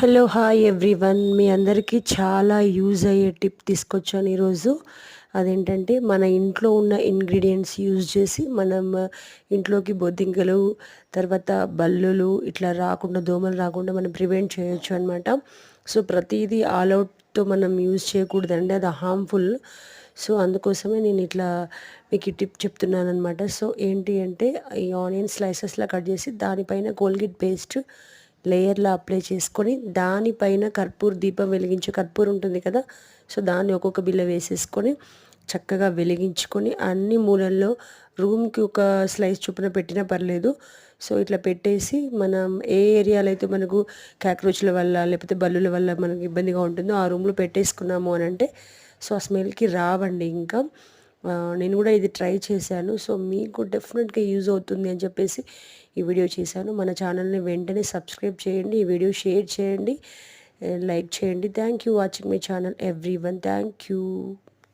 Hello hi everyone, మీ అందరికీ చాలా use అయ్యే టిప్ తీసుకొచ్చాను ఈరోజు. అదేంటంటే మన ఇంట్లో ఉన్న ఇంగ్రీడియంట్స్ యూజ్ చేసి మనం ఇంట్లోకి బొద్దింకలు, తర్వాత బల్లులు ఇట్లా రాకుండా, దోమలు రాకుండా మనం ప్రివెంట్ చేయొచ్చు అనమాట. సో ప్రతిదీ ఆల్ అవుట్తో మనం యూజ్ చేయకూడదండి, అది హార్మ్ఫుల్. సో అందుకోసమే నేను ఇట్లా మీకు ఈ టిప్ చెప్తున్నాను అనమాట. సో ఏంటి అంటే, ఈ ఆనియన్ స్లైసెస్లా కట్ చేసి దానిపైన కోల్గేట్ పేస్ట్ లేయర్లా అప్లై చేసుకొని, దానిపైన కర్పూర దీపం వెలిగించే కర్పూరం ఉంటుంది కదా, సో దాన్ని ఒక్కొక్క బిల్ల వేసేసుకొని చక్కగా వెలిగించుకొని అన్ని మూలల్లో రూమ్కి ఒక స్లైస్ చొప్పున పెట్టినా పర్లేదు. సో ఇట్లా పెట్టేసి మనం ఏ ఏరియాలో అయితే మనకు కాక్రోచ్ల వల్ల లేకపోతే బల్లుల వల్ల మనకు ఇబ్బందిగా ఉంటుందో ఆ రూమ్లో పెట్టేసుకున్నాము అని అంటే సో ఆ స్మెల్కి రావండి ఇంకా. నేను కూడా ఇది ట్రై చేశాను. సో మీకు డెఫినెట్గా యూజ్ అవుతుంది అని చెప్పేసి ఈ వీడియో చేశాను. మన ఛానల్ని వెంటనే సబ్స్క్రైబ్ చేయండి, ఈ వీడియో షేర్ చేయండి, లైక్ చేయండి. Thank you watching my channel everyone. Thank you.